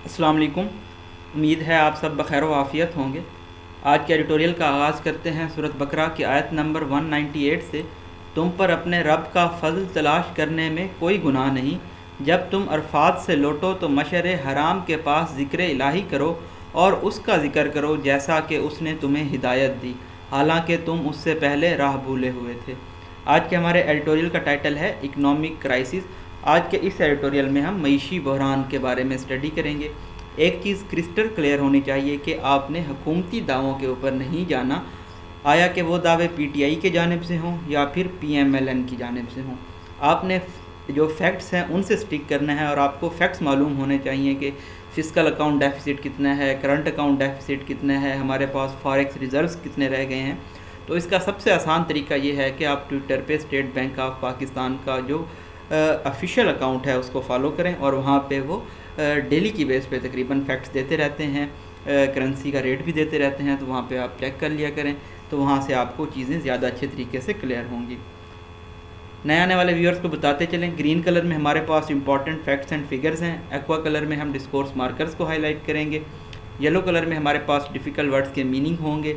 السلام علیکم۔ امید ہے آپ سب بخیر و عافیت ہوں گے۔ آج کے ایڈیٹوریل کا آغاز کرتے ہیں سورۃ بقرہ کی آیت نمبر 198 سے۔ تم پر اپنے رب کا فضل تلاش کرنے میں کوئی گناہ نہیں، جب تم عرفات سے لوٹو تو مشعر حرام کے پاس ذکر الہی کرو اور اس کا ذکر کرو جیسا کہ اس نے تمہیں ہدایت دی، حالانکہ تم اس سے پہلے راہ بھولے ہوئے تھے۔ آج کے ہمارے ایڈیٹوریل کا ٹائٹل ہے اکنامک کرائسس۔ آج کے اس ایڈیٹوریل میں ہم معیشی بحران کے بارے میں اسٹڈی کریں گے۔ ایک چیز کرسٹل کلیئر ہونی چاہیے کہ آپ نے حکومتی دعووں کے اوپر نہیں جانا، آیا کہ وہ دعوے پی ٹی آئی کی جانب سے ہوں یا پھر پی ایم ایل این کی جانب سے ہوں۔ آپ نے جو فیکٹس ہیں ان سے سٹک کرنا ہے، اور آپ کو فیکٹس معلوم ہونے چاہیے کہ فسکل اکاؤنٹ ڈیفیسٹ کتنا ہے، کرنٹ اکاؤنٹ ڈیفیسٹ کتنا ہے، ہمارے پاس فاریکس ریزروز کتنے رہ گئے ہیں۔ تو اس کا سب سے آسان طریقہ یہ ہے کہ آپ ٹویٹر پہ اسٹیٹ بینک آف پاکستان کا جو آفیشیل اکاؤنٹ ہے اس کو فالو کریں، اور وہاں پہ وہ ڈیلی کی بیس پہ تقریباً فیکٹس دیتے رہتے ہیں، کرنسی کا ریٹ بھی دیتے رہتے ہیں، تو وہاں پہ آپ چیک کر لیا کریں، تو وہاں سے آپ کو چیزیں زیادہ اچھے طریقے سے کلیئر ہوں گی۔ نئے آنے والے ویورز کو بتاتے چلیں، گرین کلر میں ہمارے پاس امپورٹنٹ فیکٹس اینڈ فگرز ہیں، ایکوا کلر میں ہم ڈسکورس مارکرز کو ہائی لائٹ کریں گے، یلو کلر میں ہمارے پاس ڈیفیکلٹ ورڈز کے میننگ ہوں گے،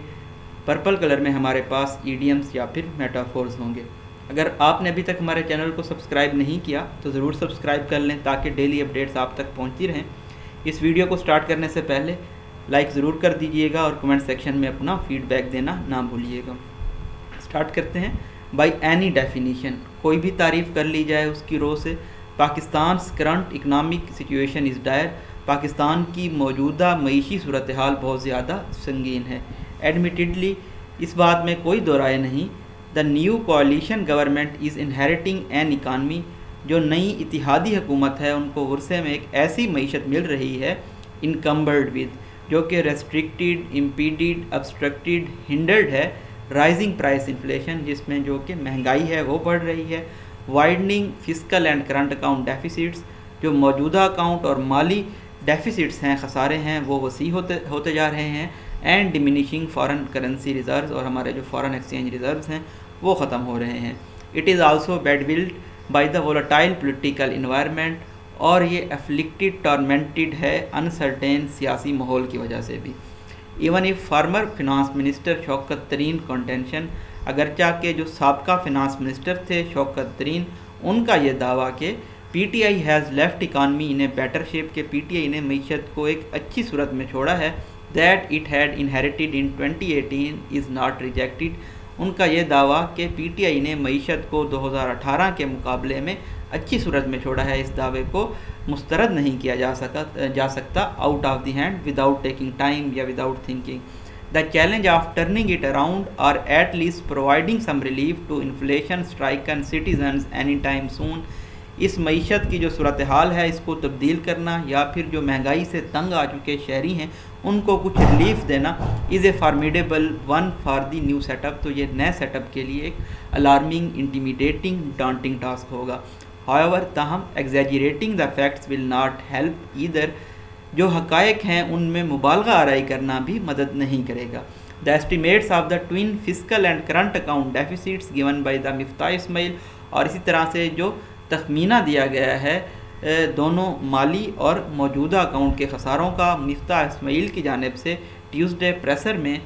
پرپل کلر میں ہمارے پاس ایڈیمز یا پھر میٹافورز ہوں گے۔ اگر آپ نے ابھی تک ہمارے چینل کو سبسکرائب نہیں کیا تو ضرور سبسکرائب کر لیں تاکہ ڈیلی اپڈیٹس آپ تک پہنچتی رہیں۔ اس ویڈیو کو سٹارٹ کرنے سے پہلے لائک ضرور کر دیجئے گا اور کمنٹ سیکشن میں اپنا فیڈ بیک دینا نہ بھولیے گا۔ سٹارٹ کرتے ہیں۔ بائی اینی ڈیفینیشن، کوئی بھی تعریف کر لی جائے اس کی رو سے، پاکستان's کرنٹ اکنامک سچویشن از ڈائر، پاکستان کی موجودہ معیشی صورتحال بہت زیادہ سنگین ہے۔ ایڈمیٹڈلی اس بات میں کوئی دو رائے نہیں، the new coalition government is inheriting an economy, جو نئی اتحادی حکومت ہے ان کو ورثے میں ایک ایسی معیشت مل رہی ہے انکمبرڈ ود، جو کہ ریسٹرکٹیڈ، امپیڈیڈ، ابسٹرکٹیڈ، ہنڈرڈ ہے، رائزنگ پرائس انفلیشن جس میں جو کہ مہنگائی ہے وہ بڑھ رہی ہے، widening fiscal and current account deficits, جو موجودہ اکاؤنٹ اور مالی ڈیفیسٹس ہیں، خسارے ہیں، وہ وسیع ہوتے جا رہے ہیں، and diminishing foreign currency reserves, اور ہمارے جو فارن ایکسچینج ریزروز ہیں وہ ختم ہو رہے ہیں۔ It is also bed valid by the volatile political environment, اور یہ افلکٹڈ ٹارمنٹڈ ہے انسرٹین سیاسی ماحول کی وجہ سے بھی۔ Even if former finance minister Shaukat Tarin contention, اگرچہ کہ جو سابقہ فنانس منسٹر تھے شوکت ترین، ان کا یہ دعویٰ کہ پی T I has left economy in a better shape, کہ پی ٹی آئی نے معیشت کو ایک اچھی صورت میں چھوڑا ہے، that it had inherited in 2018 is not rejected. ان کا یہ دعویٰ کہ پی ٹی آئی نے معیشت کو 2018 کے مقابلے میں اچھی صورت میں چھوڑا ہے، اس دعوے کو مسترد نہیں کیا جا سکتا out of the hand without taking time یا without thinking. The challenge of turning it around or at least providing some relief to inflation stricken citizens any time soon, اس معیشت کی جو صورتحال ہے اس کو تبدیل کرنا یا پھر جو مہنگائی سے تنگ آ چکے شہری ہیں ان کو کچھ ریلیف دینا، is a formidable one for the new setup, تو یہ نئے سیٹ اپ کے لیے ایک الارمنگ، انٹیمیڈیٹنگ، ڈانٹنگ ٹاسک ہوگا۔ however تاہم exaggerating the facts will not help either, جو حقائق ہیں ان میں مبالغہ آرائی کرنا بھی مدد نہیں کرے گا۔ The estimates of the twin fiscal and current account deficits given by the Miftah Ismail, اور اسی طرح سے جو تخمینہ دیا گیا ہے دونوں مالی اور موجودہ اکاؤنٹ کے خساروں کا مفتاح اسماعیل کی جانب سے ٹیوزڈے پریسر میں،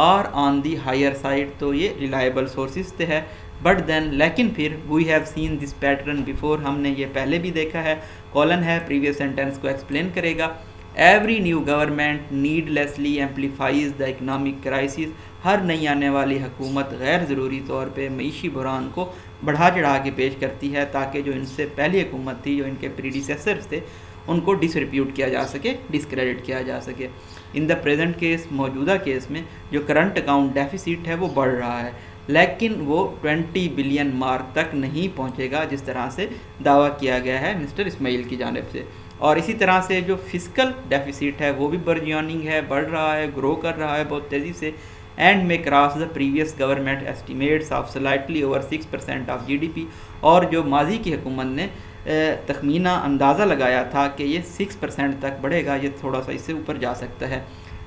اور آن دی ہائر سائڈ، تو یہ ریلائبل سورسز سے ہے، بٹ دین لیکن پھر we have seen this pattern before, ہم نے یہ پہلے بھی دیکھا ہے، کولن ہے پریویس سینٹینس کو ایکسپلین کرے گا۔ Every new government needlessly amplifies the economic crisis, ہر نئی آنے والی حکومت غیر ضروری طور پہ معیشی بحران کو بڑھا چڑھا کے پیش کرتی ہے تاکہ جو ان سے پہلی حکومت تھی، جو ان کے پریڈیسیسرز تھے، ان کو ڈسریپیوٹ کیا جا سکے، ڈسکریڈٹ کیا جا سکے۔ ان دا پریزنٹ کیس، موجودہ کیس میں جو کرنٹ اکاؤنٹ ڈیفیسٹ ہے وہ بڑھ رہا ہے، لیکن وہ 20 بلین مارک تک نہیں پہنچے گا جس طرح سے دعویٰ کیا گیا ہے مسٹر اسماعیل کی جانب سے۔ اور اسی طرح سے جو فسکل ڈیفیسٹ ہے وہ بھی برجیوننگ ہے، بڑھ رہا ہے، گرو کر رہا ہے بہت تیزی سے، اینڈ میں cross the previous government estimates of slightly over 6% of G D P, اور جو ماضی کی حکومت نے تخمینہ اندازہ لگایا تھا کہ یہ 6% تک بڑھے گا، یہ تھوڑا سا اس سے اوپر جا سکتا ہے۔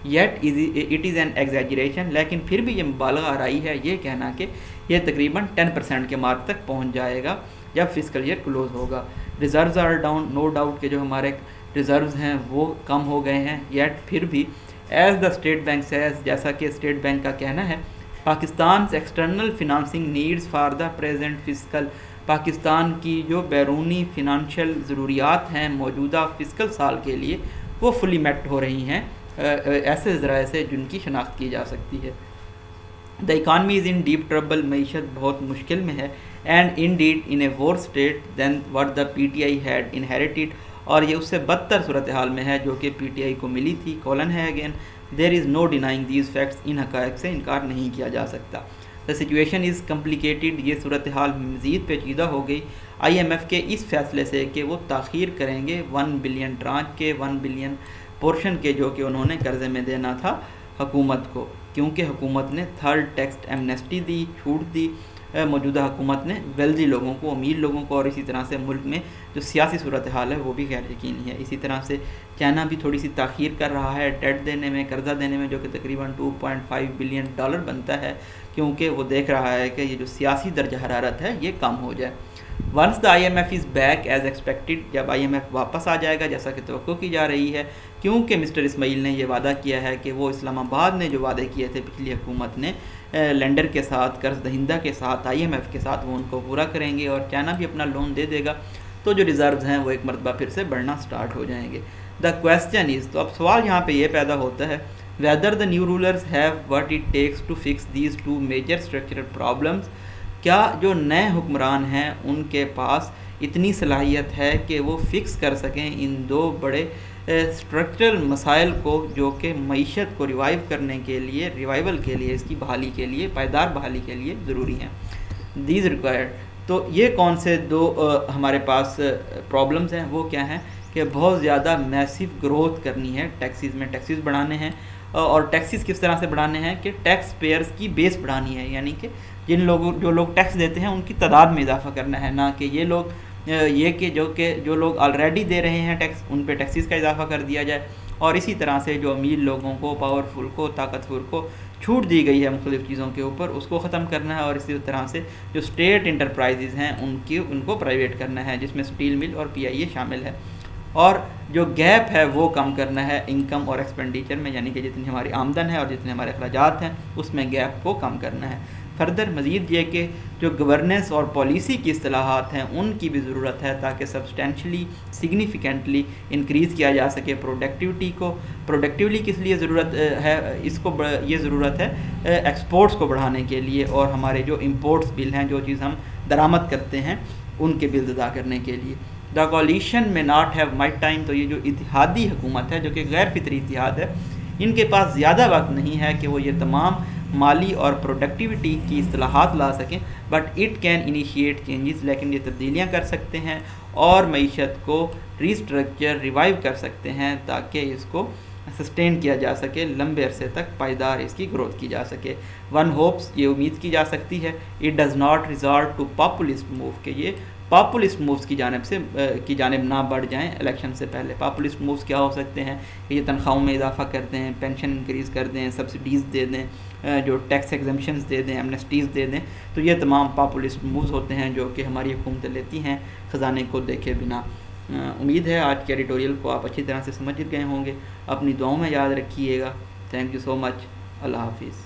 Yet it is an exaggeration, لیکن پھر بھی یہ مبالغہ آرائی ہے یہ کہنا کہ یہ تقریباً 10% کے مارک تک پہنچ جائے گا جب فسکل ایئر کلوز ہوگا۔ Reserves are down, no doubt کہ جو ہمارے ریزروز ہیں وہ کم ہو گئے ہیں، یٹ پھر بھی as the state bank says, جیسا کہ اسٹیٹ بینک کا کہنا ہے، Pakistan's external financing needs for the present fiscal, Pakistan کی جو بیرونی فنانشل ضروریات ہیں موجودہ فسکل سال کے لیے وہ فلی میٹ ہو رہی ہیں ایسے ذرائع سے جن کی شناخت کی جا سکتی ہے۔ The economy is in deep trouble, معیشت بہت مشکل میں ہے، and indeed in a worse state than what the P T I had inherited, اور یہ اس سے بدتر صورتحال میں ہے جو کہ پی ٹی آئی کو ملی تھی، کولن ہے again, there is no denying these facts, ان حقائق سے انکار نہیں کیا جا سکتا۔ دا سچویشن از کمپلیکیٹڈ، یہ صورتحال مزید پیچیدہ ہو گئی آئی ایم ایف کے اس فیصلے سے کہ وہ تاخیر کریں گے 1 بلین ٹرانچ کے، 1 بلین پورشن کے جو کہ انہوں نے قرضے میں دینا تھا حکومت کو، کیونکہ حکومت نے تھرڈ ٹیکس ایمنیسٹی دی، چھوٹ دی، موجودہ حکومت نے ویلزی لوگوں کو، امیر لوگوں کو، اور اسی طرح سے ملک میں جو سیاسی صورتحال ہے وہ بھی غیر یقینی ہے۔ اسی طرح سے چائنا بھی تھوڑی سی تاخیر کر رہا ہے ڈیٹ دینے میں، قرضہ دینے میں، جو کہ تقریباً $2.5 بلین بنتا ہے، کیونکہ وہ دیکھ رہا ہے کہ یہ جو سیاسی درجہ حرارت ہے یہ کم ہو جائے۔ Once the I M F is back as expected, جب آئی ایم ایف واپس آ جائے گا جیسا کہ توقع کی جا رہی ہے، کیونکہ مسٹر اسماعیل نے یہ وعدہ کیا ہے کہ وہ اسلام آباد نے جو وعدے کیے تھے پچھلی حکومت نے لینڈر کے ساتھ، قرض دہندہ کے ساتھ، آئی ایم ایف کے ساتھ، وہ ان کو پورا کریں گے اور چائنا بھی اپنا لون دے دے گا، تو جو ریزروز ہیں وہ ایک مرتبہ پھر سے بڑھنا سٹارٹ ہو جائیں گے۔ دا کویسچن از، تو اب سوال یہاں پہ یہ پیدا ہوتا ہے، whether the new rulers have what it takes to fix these two major structural problems, کیا جو نئے حکمران ہیں ان کے پاس اتنی صلاحیت ہے کہ وہ فکس کر سکیں ان دو بڑے اسٹرکچرل مسائل کو جو کہ معیشت کو ریوائیو کرنے کے لیے، ریوائیول کے لیے، اس کی بحالی کے لیے، پائیدار بحالی کے لیے ضروری ہیں، دیز ریکوائرڈ۔ تو یہ کون سے دو ہمارے پاس پرابلمز ہیں، وہ کیا ہیں کہ بہت زیادہ میسیو گروتھ کرنی ہے، ٹیکسیز میں ٹیکسیز بڑھانے ہیں، اور ٹیکسیز کس طرح سے بڑھانے ہیں کہ ٹیکس پیئرز کی بیس بڑھانی ہے، یعنی کہ جو لوگ ٹیکس دیتے ہیں ان کی تعداد میں اضافہ کرنا ہے، نہ کہ جو لوگ آلریڈی دے رہے ہیں ٹیکس ان پہ ٹیکسیز کا اضافہ کر دیا جائے، اور اسی طرح سے جو امیر لوگوں کو، پاورفل کو، طاقتور کو چھوٹ دی گئی ہے مختلف چیزوں کے اوپر، اس کو ختم کرنا ہے، اور اسی طرح سے جو اسٹیٹ انٹرپرائزز ہیں ان کو پرائیویٹ کرنا ہے، جس میں اسٹیل مل اور پی آئی اے شامل ہے، اور جو گیپ ہے وہ کم کرنا ہے انکم اور ایکسپینڈیچر میں، یعنی کہ جتنی ہماری آمدن ہے اور جتنے ہمارے اخراجات ہیں اس میں گیپ کو کم کرنا ہے۔ فردر مزید یہ کہ جو گورننس اور پالیسی کی اصطلاحات ہیں ان کی بھی ضرورت ہے تاکہ سبسٹینشلی، سگنیفیکنٹلی انکریز کیا جا سکے پروڈکٹیوٹی کو۔ پروڈکٹیولی کس لیے ضرورت ہے، یہ ضرورت ہے ایکسپورٹس کو بڑھانے کے لیے، اور ہمارے جو امپورٹس بل ہیں، جو چیز ہم درآمد کرتے ہیں ان کے بلز ادا کرنے کے لیے۔ دا کولیشن میں ناٹ ہیو مچ ٹائم، تو یہ جو اتحادی حکومت ہے جو کہ غیر فطری اتحاد ہے، ان کے پاس زیادہ وقت نہیں ہے کہ وہ یہ تمام مالی اور پروڈکٹیوٹی کی اصطلاحات لا سکیں، but it can initiate changes, لیکن یہ تبدیلیاں کر سکتے ہیں اور معیشت کو ریسٹرکچر، ریوائیو کر سکتے ہیں تاکہ اس کو سسٹین کیا جا سکے، لمبے عرصے تک پائیدار اس کی گروتھ کی جا سکے۔ ون ہوپس، یہ امید کی جا سکتی ہے، it does not resort to populist move, کہ یہ پاپولسٹ مووز کی جانب نہ بڑھ جائیں الیکشن سے پہلے۔ پاپولسٹ مووز کیا ہو سکتے ہیں کہ یہ تنخواہوں میں اضافہ کر دیں، پینشن انکریز کر دیں، سبسڈیز دے دیں، جو ٹیکس ایگزمپشنز دے دیں، ایمنسٹیز دے دیں، تو یہ تمام پاپولسٹ مووز ہوتے ہیں جو کہ ہماری حکومتیں لیتی ہیں خزانے کو دیکھے بنا۔ امید ہے آج کے ایڈیٹوریل کو آپ اچھی طرح سے سمجھ گئے ہوں گے، اپنی دعاؤں میں یاد رکھیے گا۔ تھینک یو سو مچ، اللہ حافظ۔